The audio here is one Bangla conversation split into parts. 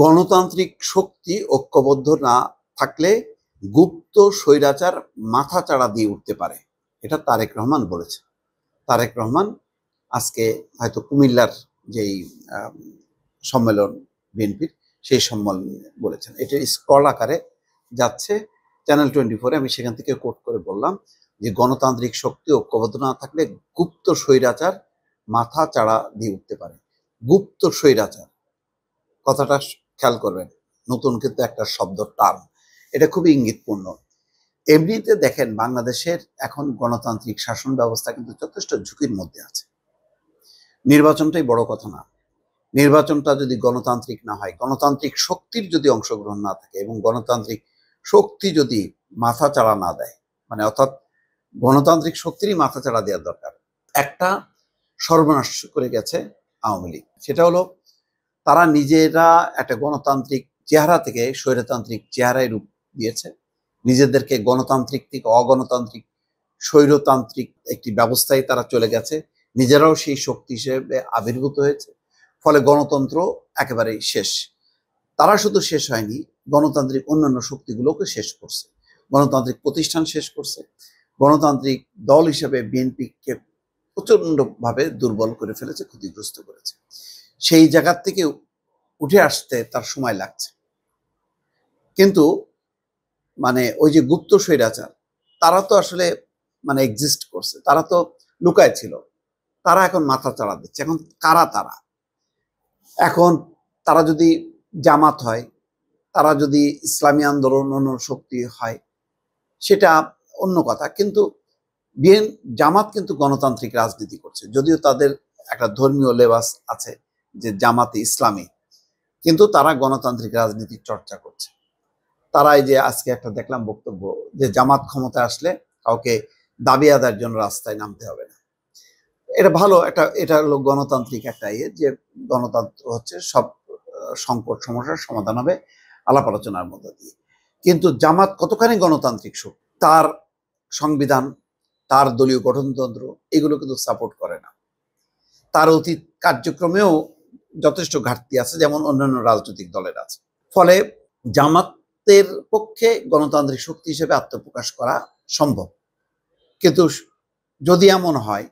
গণতান্ত্রিক শক্তি ঐক্যবদ্ধ না থাকলে গুপ্ত স্বৈরাচার মাথাচাড়া দিয়ে উঠতে পারে, এটা তারেক রহমান বলেছে। তারেক রহমান আজকে হয়তো কুমিল্লার যেই সম্মেলন বিএনপির, সেই সম্মেলনে বলেছেন। এটা স্ক্রল আকারে যাচ্ছে চ্যানেল 24-এ। আমি সেখান থেকে কোট করে বললাম যে গণতান্ত্রিক শক্তি ঐক্যবদ্ধ না থাকলে গুপ্ত স্বৈরাচার মাথা চাড়া দিয়ে উঠতে পারে। গুপ্ত স্বৈরাচার কথাটা খেয়াল করবেন, নতুন কিন্তু একটা শব্দ, টার্ম, এটা খুবই ইঙ্গিতপূর্ণ। এমনিতে দেখেন বাংলাদেশের এখন গণতান্ত্রিক শাসন ব্যবস্থা কিন্তু যথেষ্ট ঝুঁকির মধ্যে আছে। নির্বাচনটাই বড় কথা না, নির্বাচনটা যদি গণতান্ত্রিক না হয়, গণতান্ত্রিক শক্তির যদি অংশগ্রহণ না থাকে এবং গণতান্ত্রিক শক্তি যদি মাথাচাড়া না দেয়, মানে অর্থাৎ গণতান্ত্রিক শক্তিরই মাথাচাড়া দেওয়ার দরকার। একটা সর্বনাশ করে গেছে আওয়ামী লীগ, সেটা হলো তারা নিজেরা একটা গণতান্ত্রিক চেহারা থেকে স্বৈরতান্ত্রিক চেহারায় রূপ দিয়েছে। নিজেদেরকে গণতান্ত্রিক থেকে অগণতান্ত্রিক স্বৈরতান্ত্রিক একটি ব্যবস্থায় তারা চলে গেছে, নিজেরাও সেই শক্তি হিসেবে আবির্ভূত হয়েছে। ফলে গণতন্ত্র একেবারেই শেষ। তারা শুধু শেষ হয়নি, গণতান্ত্রিক অন্যান্য শক্তিগুলোকে শেষ করছে, গণতান্ত্রিক প্রতিষ্ঠান শেষ করছে। গণতান্ত্রিক দল হিসেবে বিএনপিকে প্রচণ্ডভাবে দুর্বল করে ফেলেছে, ক্ষতিগ্রস্ত করেছে। সেই জায়গার থেকে উঠে আসতে তার সময় লাগছে। কিন্তু মানে ওই যে গুপ্ত স্বৈরাচার, তারা তো আসলে মানে এক্সিস্ট করছে, তারা তো লুকায় ছিল, তারা এখন মাথা চাড়া দিচ্ছে। এখন কারা তারা? এখন তারা যদি জামাত হয়, তারা যদি ইসলামী আন্দোলন অন্য শক্তি হয়, সেটা অন্য কথা। কিন্তু জামাত কিন্তু গণতান্ত্রিক রাজনীতি করছে, যদিও তাদের একটা ধর্মীয় লেবাস আছে যে জামাতে ইসলামী, কিন্তু তারা গণতান্ত্রিক রাজনীতির চর্চা করছে। তারা এই যে আজকে একটা দেখলাম বক্তব্য যে জামাত ক্ষমতায় আসলে কাউকে দাবি আদায়ের জন্য রাস্তায় নামতে হবে না। এটা ভালো, এটা হলো গণতান্ত্রিক একটা যে গণতন্ত্র হচ্ছে সব সংকট সমস্যার সমাধান হবে আলাপ আলোচনার মধ্য দিয়ে। কিন্তু জামাত কতখানি গণতান্ত্রিক শক্তি, তার সংবিধান, তার দলীয় গঠনতন্ত্র এগুলো কিন্তু সাপোর্ট করে না। তার অতীত কার্যক্রমেও যথেষ্ট ঘাটতি আছে, যেমন অন্যান্য রাজনৈতিক দলের আছে। ফলে জামাতের পক্ষে গণতান্ত্রিক শক্তি হিসেবে আত্মপ্রকাশ করা সম্ভব। কিন্তু যদি এমন হয়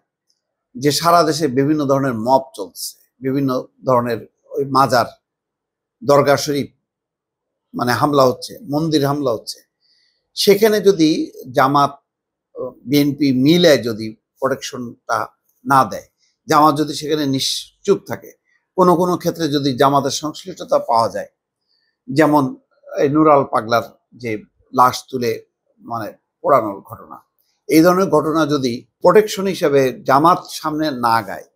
যে সারা দেশে বিভিন্ন ধরনের মব চলছে, বিভিন্ন ধরনের ওই মাজার, দরগা শরীফ মানে হামলা হচ্ছে, মন্দির হামলা হচ্ছে, সেখানে যদি জামাত বিএনপি মিলে যদি প্রোটেকশনটা না দেয়, জামাত যদি সেখানে নিশ্চুপ থাকে, কোনো কোনো ক্ষেত্রে যদি জামাতের সংশ্লিষ্টতা পাওয়া যায়, যেমন এই নুরাল পাগলার যে লাশ তুলে মানে পোড়ানোর ঘটনা, এই ধরনের ঘটনা যদি প্রোটেকশন হিসেবে জামাত সামনে না গায়,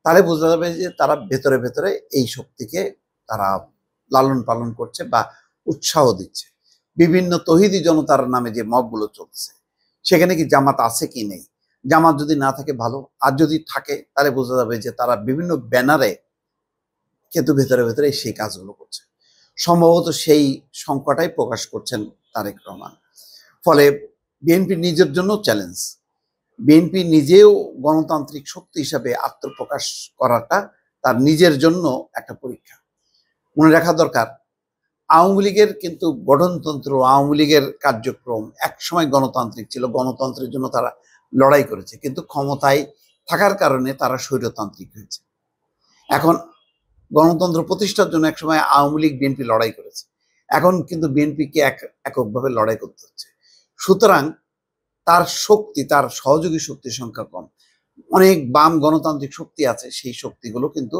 তাহলে বোঝা যাবে যে তারা ভেতরে ভেতরে এই শক্তিকে তারা লালন পালন করছে বা উৎসাহ দিচ্ছে। বিভিন্ন তৌহিদি জনতার নামে যে মবগুলো চলছে, সেখানে কি জামাত আছে কি নেই? জামাত যদি না থাকে ভালো, আর যদি থাকে তাহলে বোঝা যাবে যে তারা বিভিন্ন ব্যানারে কিন্তু ভেতরে ভেতরে সেই কাজগুলো করছে। সম্ভবত সেই সংকটাই প্রকাশ করছেন তারেক রহমান। ফলে বিএনপি নিজের জন্য চ্যালেঞ্জ, বিএনপি নিজেও গণতান্ত্রিক শক্তি হিসাবে আত্মপ্রকাশ করাটা তার নিজের জন্য একটা পরীক্ষা। মনে রাখা দরকার, আওয়ামী লীগের কিন্তু গঠনতন্ত্র, আওয়ামী লীগের কার্যক্রম একসময় গণতান্ত্রিক ছিল, গণতন্ত্রের জন্য তারা লড়াই করেছে, কিন্তু ক্ষমতায় থাকার কারণে তারা স্বৈরতান্ত্রিক হয়েছে। এখন গণতন্ত্র প্রতিষ্ঠার জন্য একসময় আওয়ামী লীগ বিএনপি লড়াই করেছে, এখন কিন্তু বিএনপিকে এককভাবে লড়াই করতে হচ্ছে। সুতরাং তার শক্তি, তার সহযোগী শক্তির সংখ্যা কম। অনেক বাম গণতান্ত্রিক শক্তি আছে, সেই শক্তিগুলো কিন্তু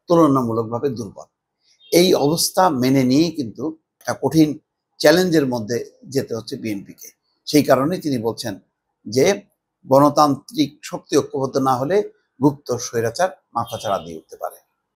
তুলনামূলকভাবে দুর্বল। এই অবস্থা মেনে নিয়েই কিন্তু একটা কঠিন চ্যালেঞ্জের মধ্যে যেতে হচ্ছে বিএনপিকে। সেই কারণে তিনি বলছেন যে গণতান্ত্রিক শক্তি ঐক্যবদ্ধ না হলে গুপ্ত স্বৈরাচার মাথাচাড়া দিয়ে উঠতে পারে।